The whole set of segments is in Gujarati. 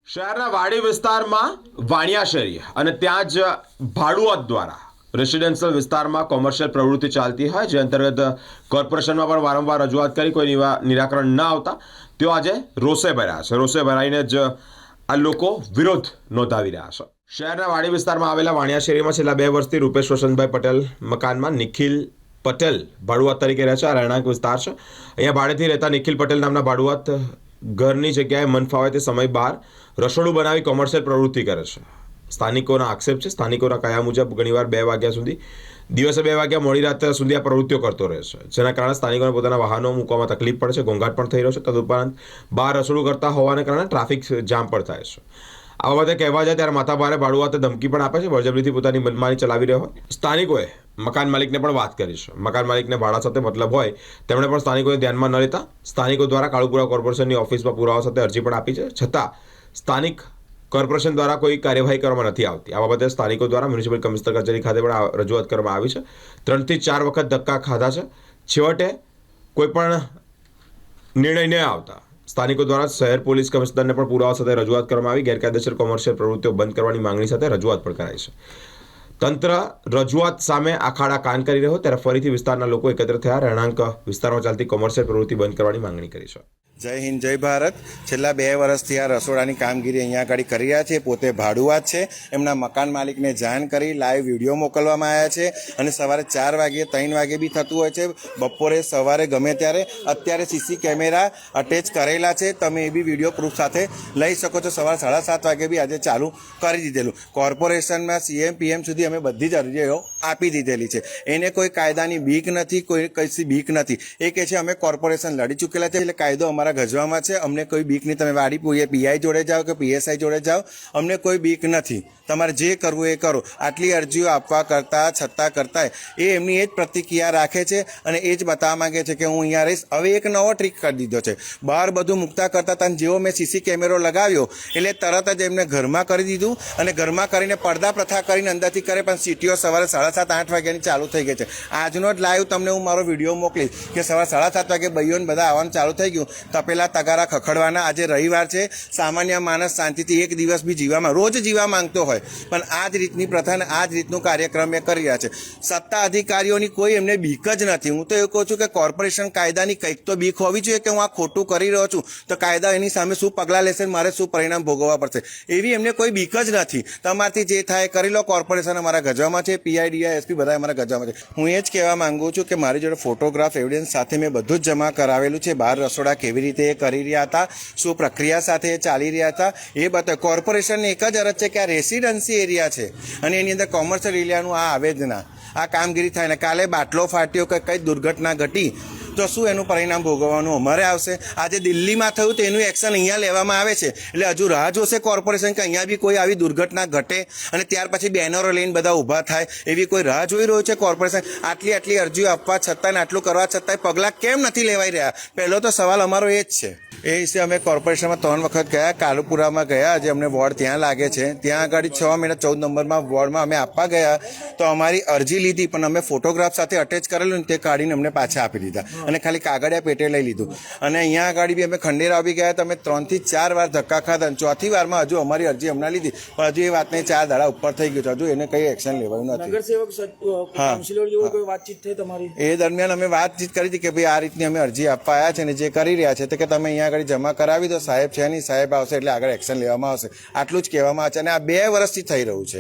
શહેરના વાડી વિસ્તારમાં વાણિયાશેરી અને ત્યાં જ ભાડુઆત દ્વારા રેસિડેન્શિયલ વિસ્તારમાં કોમર્શિયલ પ્રવૃત્તિ ચાલતી હોય જે અંતર્ગત કોર્પોરેશનમાં પણ વારંવાર રજૂઆત કરી કોઈ નિરાકરણ ન આવતા તેઓ આજે રોષે ભર્યા છે. રોષે ભરાઈને જ આ લોકો વિરોધ નોંધાવી રહ્યા છે. શહેરના વાડી વિસ્તારમાં આવેલા વાણિયાશેરીમાં છેલ્લા 2 વર્ષથી રૂપેશ વસંતભાઈ પટેલ મકાનમાં નિખિલ પટેલ ભાડુઆત તરીકે રહે છે. આ રહેણાંક વિસ્તાર છે. અહીંયા ભાડેથી રહેતા નિખિલ પટેલ નામના ભાડુઆત ઘરની જગ્યાએ મન ફાવે તે સમય બહાર રસોડું બનાવી કોમર્શિયલ પ્રવૃત્તિ કરે છે. સ્થાનિકોના આક્ષેપ છે. સ્થાનિકોના કયા મુજબ ઘણીવાર 2 વાગ્યા સુધી દિવસે 2 વાગ્યા મોડી રાત સુધી આ પ્રવૃત્તિઓ કરતો રહે છે, જેના કારણે સ્થાનિકોને પોતાના વાહનો મૂકવામાં તકલીફ પડે છે. ઘોંઘાટ પણ થઈ રહ્યો છે. તદુપરાંત બહાર રસોડું કરતા હોવાને કારણે ટ્રાફિક જામ પણ થાય છે. આ બાબતે કહેવા જાય ત્યારે માથાભારે ભાડુઆતે ધમકી પણ આપે છે. બળજબરીથી પોતાની મનમાની ચલાવી રહ્યો હોય. સ્થાનિકોએ મકાન માલિકને પણ વાત કરી છે. મકાન માલિકને ભાડા સાથે મતલબ હોય તેમણે પણ સ્થાનિકોને ધ્યાનમાં ન લેતા સ્થાનિકો દ્વારા કાળુપુરા કોર્પોરેશનની ઓફિસમાં પુરાવા સાથે અરજી પણ આપી છે, છતાં સ્થાનિક કોર્પોરેશન દ્વારા કોઈ કાર્યવાહી કરવામાં નથી આવતી. આ બાબતે સ્થાનિકો દ્વારા મ્યુનિસિપલ કમિશનર કચેરી ખાતે પણ રજૂઆત કરવામાં આવી છે. 3 થી 4 વખત ધક્કા ખાધા છે. છેવટે કોઈ પણ નિર્ણય ન આવતા સ્થાનિકો દ્વારા શહેર પોલીસ કમિશનરને પણ પુરાવા સાથે રજૂઆત કરવામાં આવી. ગેરકાયદેસર કોમર્શિયલ પ્રવૃત્તિઓ બંધ કરવાની માંગણી સાથે રજૂઆત પણ કરાઈ છે. તંત્ર રજૂઆત સામે આખાડા કાન કરી રહ્યો ત્યારે ફરીથી વિસ્તારના લોકો એકત્ર થયા. રહેણાંક વિસ્તારમાં ચાલતી કોમર્શિયલ પ્રવૃત્તિ બંધ કરવાની માંગણી કરી છે. જય હિન્દ, જય ભારત. છેલ્લા 2 વર્ષથી આ રસોડાની કામગીરી અહીંયા આગળ કરી રહ્યા છે. પોતે ભાડુઆત છે. એમના મકાન માલિકને જાણ કરી લાઈવ વિડીયો મોકલવામાં આવ્યા છે અને સવારે 4 વાગે 3 વાગે બી થતું હોય છે, બપોરે સવારે ગમે ત્યારે. અત્યારે સીસી કેમેરા અટેચ કરેલા છે, તમે એ બી વિડીયો પ્રૂફ સાથે લઈ શકો છો. સવારે 7:30 વાગે બી આજે ચાલુ કરી દીધેલું. કોર્પોરેશનમાં CM PM સુધી અમે બધી જ અરજીઓ આપી દીધેલી છે. એને કોઈ કાયદાની બીક નથી, કોઈ કશી બીક નથી. એ કહે છે અમે કોર્પોરેશન લડી ચૂકેલા છે એટલે કાયદો અમારા ગજવામાં છે, અમને કોઈ બીક નહીં. તમે વાડી PI જોડે જાઓ કે PSI જોડે જાઓ, અમને કોઈ બીક નથી. તમારે જે કરવું એ કરો. આટલી અરજીઓ આપવા કરતાં એ એમની એ જ પ્રતિક્રિયા રાખે છે અને એ જ બતાવવા માંગે છે કે હું અહીંયા રહીશ. હવે એક નવો ટ્રીક કરી દીધો છે. બહાર બધું મૂકતા કરતા હતા, જેવો મેં CC કેમેરો લગાવ્યો એટલે તરત જ એમને ઘરમાં કરી દીધું અને ઘરમાં કરીને પડદા પ્રથા કરીને અંદરથી કરે. પણ સિટીઓ સવારે 7:30-8 વાગ્યાની ચાલુ થઈ ગઈ છે. આજનો જ લાઈવ તમને હું મારો વિડીયો મોકલીશ કે સવારે 7:30 વાગે ભાઈઓને બધા આવવાનું ચાલુ થઈ ગયું. તપેલા તગારા ખખડવાના. આજે રવિવાર છે, સામાન્ય માણસ શાંતિથી એક દિવસ બી જીવામાં રોજ જીવા માંગતો હોય, પણ આ જ રીતની પ્રથા અને આ જ રીતનું કાર્યક્રમ એ કરી રહ્યા છે. સત્તા અધિકારીઓની કોઈ એમને બીક જ નથી. હું તો એવું કહું છું કે કોર્પોરેશન કાયદાની કંઈક તો બીક હોવી જોઈએ કે હું આ ખોટું કરી રહ્યો છું તો કાયદા એની સામે શું પગલાં લેશે, મારે શું પરિણામ ભોગવવા પડશે, એવી એમને કોઈ બીક જ નથી. તમારથી જે થાય કરી લો. કોર્પોરેશન અમારા ગજવામાં છે, PI DI SP બધા અમારા ગજવામાં છે. હું એ જ કહેવા માંગુ છું કે મારી જોડે ફોટોગ્રાફ એવિડન્સ સાથે મેં બધું જ જમા કરાવેલું છે. બહાર રસોડા કેવી રીતે એ કરી રહ્યા હતા, શું પ્રક્રિયા સાથે એ ચાલી રહ્યા હતા એ બતાવે. કોર્પોરેશનની એક જ અરજ છે કે આ રેસિડેન્સી એરિયા છે અને એની અંદર કોમર્શિયલ એરિયાનું આ આવે જ ના. આ કામગીરી થાય ને કાલે બાટલો ફાટ્યો કે કંઈ દુર્ઘટના ઘટી તો શું એનું પરિણામ ભોગવવાનું અમારે આવશે? આજે દિલ્હીમાં થયું તો એનું એક્શન અહીંયા લેવામાં આવે છે એટલે હજુ રાહ જોશે કોર્પોરેશન કે અહીંયા બી કોઈ આવી દુર્ઘટના ઘટે અને ત્યાર પછી બેનરો લઈને બધા ઊભા થાય, એવી કોઈ રાહ જોઈ રહ્યું છે કોર્પોરેશન? આટલી અરજીઓ આપવા છતાંય આટલું કરવા છતાંય પગલાં કેમ નથી લેવાઈ રહ્યા? પહેલો તો સવાલ અમારો એ જ છે. એ વિશે અમે કોર્પોરેશનમાં 3 વખત ગયા. કાલુપુરામાં ગયા, જે અમને વોર્ડ ત્યાં લાગે છે, ત્યાં આગળ 6 મહિના 14 નંબરમાં વોર્ડમાં અમે આપવા ગયા તો અમારી અરજી લીધી પણ અમે ફોટોગ્રાફ સાથે અટેચ કરેલું ને તે કાઢીને અમને પાછા આપી દીધા અને ખાલી કાગળિયા પેટે લઈ લીધું. અને અહીંયા આગળ બી અમે ખંડેરાવ બી ગયા તો અમે 3 થી 4 વાર ધક્કા ખાધા અને 4થી વારમાં હજુ અમારી અરજી હમણાં લીધી પણ હજુ એ વાતને 4 દાડા ઉપર થઈ ગયું છે. હજુ એને કંઈ એક્શન લેવાયું નથી. એ દરમિયાન અમે વાતચીત કરી હતી કે ભાઈ આ રીતની અમે અરજી આપવા આવ્યા છે ને જે કરી રહ્યા છે તો કે તમે અહીંયા આગળ જમા કરાવી દો. સાહેબ છે નહીં, સાહેબ આવશે એટલે આગળ એક્શન લેવામાં આવશે, આટલું જ કહેવામાં આવે છે. અને આ 2 વર્ષથી થઈ રહ્યું છે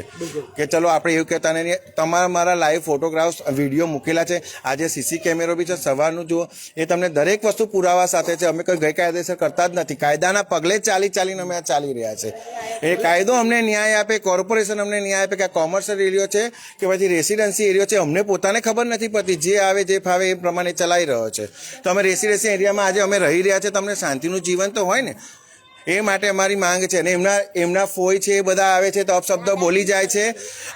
કે ચલો આપણે એવું કહેતા નહીં. તમારા મારા લાઈવ ફોટોગ્રાફ્સ વિડીયો મૂકેલા છે. આજે CC કેમેરો બી છે, સવારનું જુઓ. એ તમને દરેક વસ્તુ પુરાવા સાથે છે. અમે કોઈ ગેરકાયદેસર કરતા જ નથી. કાયદાના પગલે ચાલીને અમે આ ચાલી રહ્યા છે. એ કાયદો અમને ન્યાય આપે, કોર્પોરેશન અમને ન્યાય આપે કે આ કોમર્શિયલ એરિયો છે કે પછી રેસિડેન્સી એરિયો છે, અમને પોતાને ખબર નથી પડતી. જે આવે જે ફાવે એ પ્રમાણે ચલાવી રહ્યો છે. તો અમે રેસિડેન્સી એરિયામાં આજે અમે રહી રહ્યા છે, તમને શાંતિનું જીવન તો હોય ને, એ માટે અમારી માંગ છે. અને એમના ફોઈ છે એ બધા આવે છે તો અપશબ્દ બોલી જાય છે.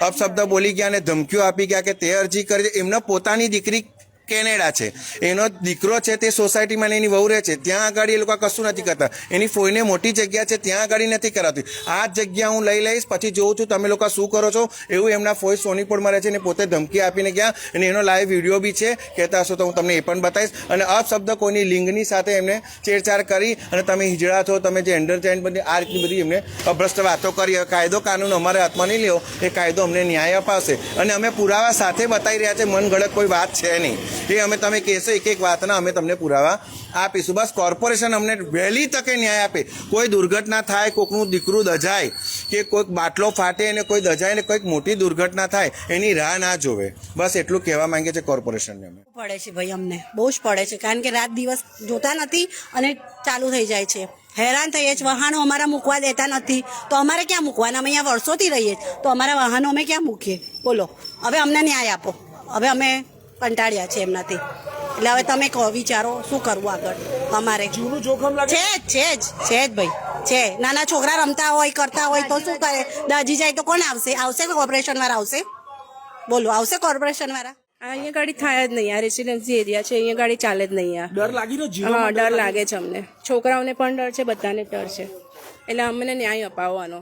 અપશબ્દ બોલી ગયા અને ધમકીઓ આપી ગયા કે તે અરજી કરી. એમના પોતાની દીકરી કેનેડા છે, એનો દીકરો છે તે સોસાયટીમાં એની વહુ રહે છે, ત્યાં આગળ એ લોકો કશું નથી કરતા, એની ફોઈને મોટી જગ્યા છે ત્યાં આગળ નથી કરાતી. આ જ જગ્યા હું લઈ લઈશ, પછી જોઉં છું તમે લોકો શું કરો છો, એવું એમના ફોઈ સોનીપોળમાં રહે છે અને પોતે ધમકી આપીને ગયા. અને એનો લાઈવ વિડીયો બી છે, કહેતા હશો તો હું તમને એ પણ બતાવીશ. અને અપશબ્દ કોઈની લિંગની સાથે એમને છેડછાડ કરી અને તમે હિજડા છો, તમે જે એન્ટરટેન બધી આ રીતની બધી એમને અભ્રષ્ટ વાતો કરી. કાયદો કાનૂન અમારે હાથમાં નહીં લેવો, એ કાયદો અમને ન્યાય અપાવશે. અને અમે પુરાવા સાથે બતાવી રહ્યા છે, મનગળત કોઈ વાત છે નહીં. એ અમે તમે કહેશો એક એક વાતના અમે તમને પુરાવા આપીશું. બસ કોર્પોરેશન અમને વહેલી તકે ન્યાય આપે. કોઈ દુર્ઘટના થાય, કોઈકનું દીકરું દજાય કે કોઈક બાટલો ફાટે અને કોઈ દજાય ને કોઈક મોટી દુર્ઘટના થાય, એની રાહ ના જોવે. બસ એટલું કહેવા માંગે છે કોર્પોરેશનને અમે. પડે છે ભાઈ, અમને બહુ જ પડે છે, કારણ કે રાત દિવસ જોતા નથી અને ચાલુ થઈ જાય છે. હેરાન થઈએ છીએ, વાહનો અમારા મૂકવા દેતા નથી, તો અમારે ક્યાં મૂકવાના? અમે અહીંયા વર્ષોથી રહીએ છીએ, તો અમારા વાહનો અમે ક્યાં મૂકીએ? બોલો, હવે અમને ન્યાય આપો. હવે અમે કંટાળ્યા છે એમનાથી, એટલે હવે તમે કહો, વિચારો શું કરવું આગળ. અમારે છે જ ભાઈ, છે. નાના છોકરા રમતા હોય, કરતા હોય તો શું કરે? દાજી જાય તો કોણ આવશે? આવશે કોર્પોરેશન વાળા આવશે? બોલો, આવશે કોર્પોરેશન વાળા? અહીંયા ગાડી થાય જ નહીં. આ રેસિડેન્સી એરિયા છે, અહીંયા ગાડી ચાલે જ નહીં. ડર લાગી રહ્યો? હા, ડર લાગે છે અમને. છોકરાઓને પણ ડર છે, બધાને ડર છે. એટલે અમને ન્યાય અપાવવાનો.